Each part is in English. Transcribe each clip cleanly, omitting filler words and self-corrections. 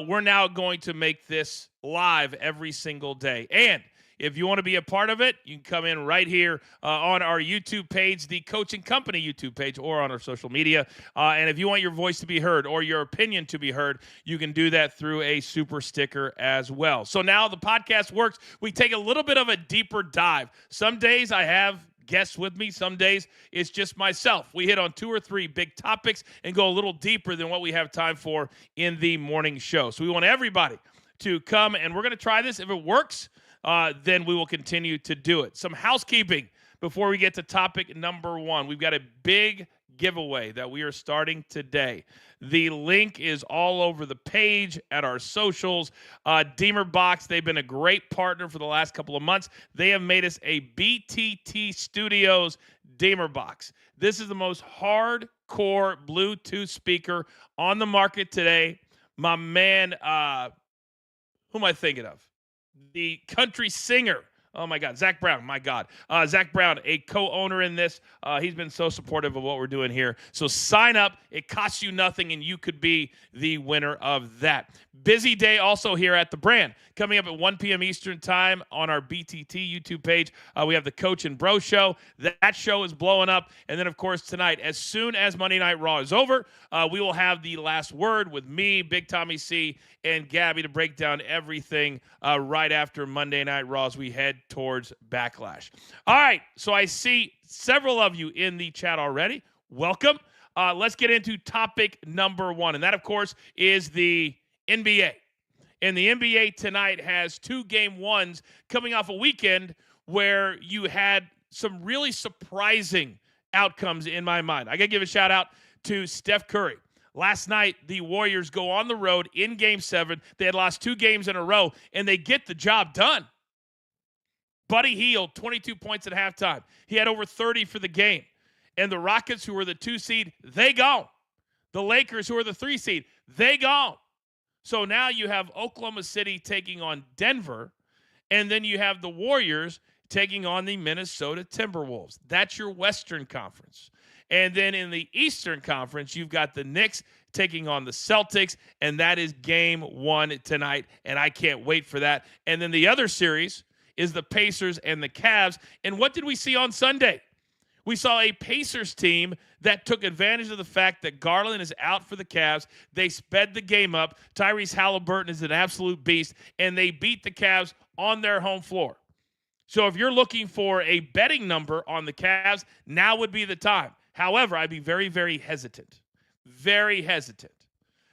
we're now going to make this live every single day. And if you want to be a part of it, you can come in right here on our YouTube page, the Coaching Company YouTube page, or on our social media. And if you want your voice to be heard or your opinion to be heard, you can do that through a super sticker as well. So now the podcast works. We take a little bit of a deeper dive. Some days I have guests with me. Some days it's just myself. We hit on 2 or 3 big topics and go a little deeper than what we have time for in the morning show. So we want everybody to come, and we're going to try this. If it works, then we will continue to do it. Some housekeeping before we get to topic number 1. We've got a big giveaway that we are starting today. The link is all over the page at our socials. Deemer Box, they've been a great partner for the last couple of months. They have made us a BTT Studios Deemer Box. This is the most hardcore Bluetooth speaker on the market today. My man, who am I thinking of? The country singer. Oh, my God. Zach Brown. My God. Zach Brown, a co-owner in this. He's been so supportive of what we're doing here. So sign up. It costs you nothing, and you could be the winner of that. Busy day also here at the brand. Coming up at 1 p.m. Eastern time on our BTT YouTube page, we have the Coach and Bro Show. That show is blowing up. And then, of course, tonight, as soon as Monday Night Raw is over, we will have the last word with me, Big Tommy C, and Gabby to break down everything right after Monday Night Raw as we head towards Backlash. All right, so I see several of you in the chat already. Welcome. Let's get into topic number 1, and that, of course, is the NBA. And the NBA tonight has 2 game 1s coming off a weekend where you had some really surprising outcomes in my mind. I got to give a shout out to Steph Curry. Last night, the Warriors go on the road in Game 7. They had lost 2 games in a row, and they get the job done. Buddy Hield, 22 points at halftime. He had over 30 for the game. And the Rockets, who were the 2 seed, they gone. The Lakers, who are the 3 seed, they gone. So now you have Oklahoma City taking on Denver, and then you have the Warriors taking on the Minnesota Timberwolves. That's your Western Conference. And then in the Eastern Conference, you've got the Knicks taking on the Celtics, and that is game 1 tonight, and I can't wait for that. And then the other series is the Pacers and the Cavs. And what did we see on Sunday? We saw a Pacers team that took advantage of the fact that Garland is out for the Cavs. They sped the game up. Tyrese Halliburton is an absolute beast, and they beat the Cavs on their home floor. So if you're looking for a betting number on the Cavs, now would be the time. However, I'd be very, very hesitant. Very hesitant.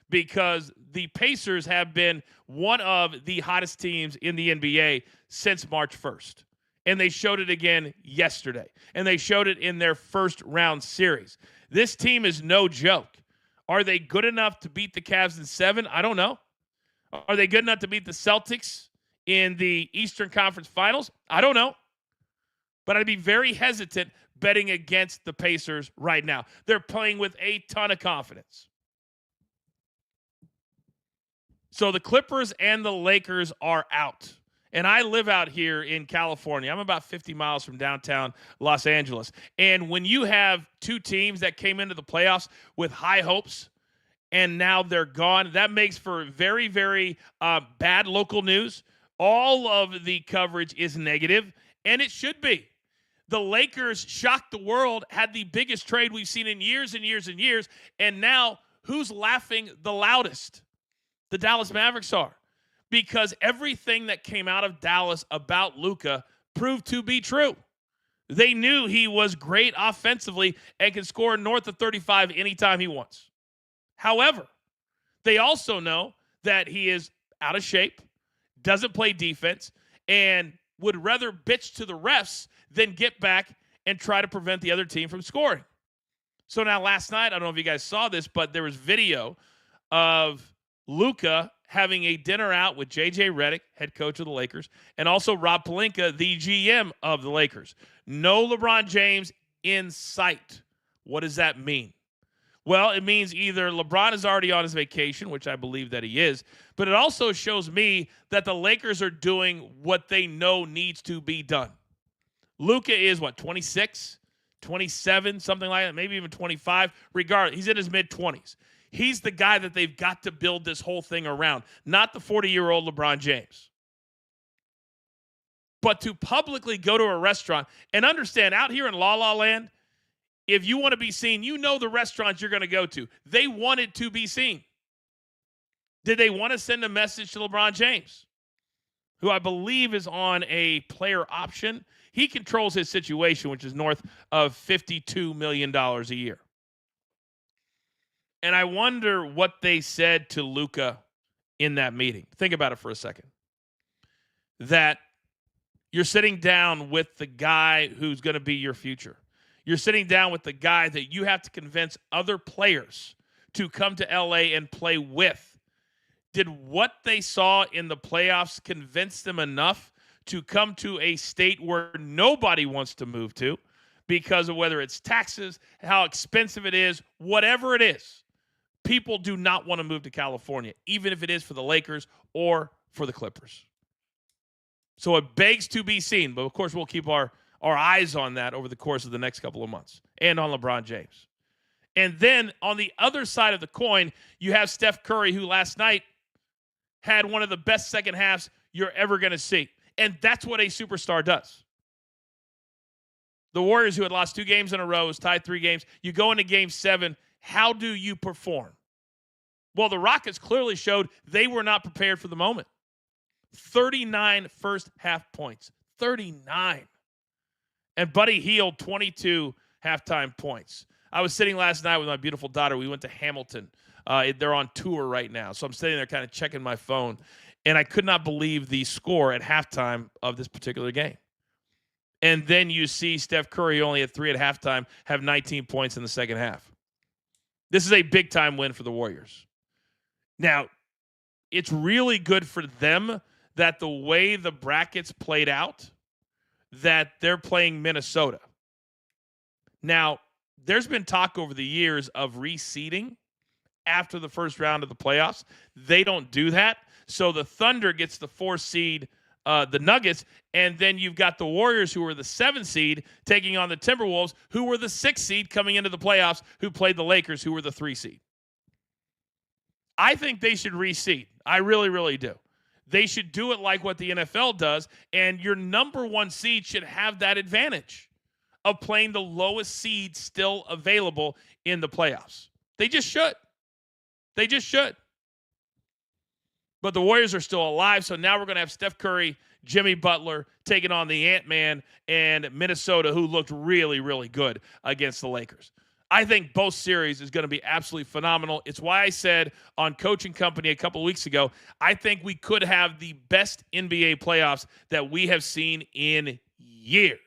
Because the Pacers have been one of the hottest teams in the NBA since March 1st. And they showed it again yesterday. And they showed it in their first round series. This team is no joke. Are they good enough to beat the Cavs in 7? I don't know. Are they good enough to beat the Celtics in the Eastern Conference Finals? I don't know. But I'd be very hesitant betting against the Pacers right now. They're playing with a ton of confidence. So the Clippers and the Lakers are out. And I live out here in California. I'm about 50 miles from downtown Los Angeles. And when you have 2 teams that came into the playoffs with high hopes and now they're gone, that makes for very, very bad local news. All of the coverage is negative, and it should be. The Lakers shocked the world, had the biggest trade we've seen in years and years and years, and now who's laughing the loudest? The Dallas Mavericks are. Because everything that came out of Dallas about Luka proved to be true. They knew he was great offensively and can score north of 35 anytime he wants. However, they also know that he is out of shape, doesn't play defense, and would rather bitch to the refs than get back and try to prevent the other team from scoring. So now last night, I don't know if you guys saw this, but there was video of Luka having a dinner out with J.J. Redick, head coach of the Lakers, and also Rob Pelinka, the GM of the Lakers. No LeBron James in sight. What does that mean? Well, it means either LeBron is already on his vacation, which I believe that he is, but it also shows me that the Lakers are doing what they know needs to be done. Luka is, 26, 27, something like that, maybe even 25. Regardless, he's in his mid-20s. He's the guy that they've got to build this whole thing around, not the 40-year-old LeBron James. But to publicly go to a restaurant and understand, out here in La La Land, if you want to be seen, you know the restaurants you're going to go to. They wanted to be seen. Did they want to send a message to LeBron James, who I believe is on a player option? He controls his situation, which is north of $52 million a year. And I wonder what they said to Luka in that meeting. Think about it for a second. That you're sitting down with the guy who's going to be your future. You're sitting down with the guy that you have to convince other players to come to LA and play with. Did what they saw in the playoffs convince them enough to come to a state where nobody wants to move to because of whether it's taxes, how expensive it is, whatever it is? People do not want to move to California, even if it is for the Lakers or for the Clippers. So it begs to be seen, but of course we'll keep our eyes on that over the course of the next couple of months and on LeBron James. And then on the other side of the coin, you have Steph Curry, who last night had one of the best second halves you're ever going to see. And that's what a superstar does. The Warriors, who had lost 2 games in a row, was tied 3 games. You go into game 7. How do you perform? Well, the Rockets clearly showed they were not prepared for the moment. 39 first half points. 39. And Buddy Hield, 22 halftime points. I was sitting last night with my beautiful daughter. We went to Hamilton. They're on tour right now. So I'm sitting there kind of checking my phone. And I could not believe the score at halftime of this particular game. And then you see Steph Curry only at 3 at halftime, have 19 points in the second half. This is a big-time win for the Warriors. Now, it's really good for them that the way the brackets played out, that they're playing Minnesota. Now, there's been talk over the years of reseeding after the first round of the playoffs. They don't do that. So the Thunder gets the 4 seed, the Nuggets, and then you've got the Warriors, who were the 7 seed, taking on the Timberwolves, who were the 6 seed coming into the playoffs, who played the Lakers, who were the 3 seed. I think they should reseed. I really, really do. They should do it like what the NFL does, and your number 1 seed should have that advantage of playing the lowest seed still available in the playoffs. They just should. They just should. But the Warriors are still alive, so now we're going to have Steph Curry, Jimmy Butler taking on the Ant-Man and Minnesota, who looked really, really good against the Lakers. I think both series is going to be absolutely phenomenal. It's why I said on Coaching Company a couple of weeks ago, I think we could have the best NBA playoffs that we have seen in years.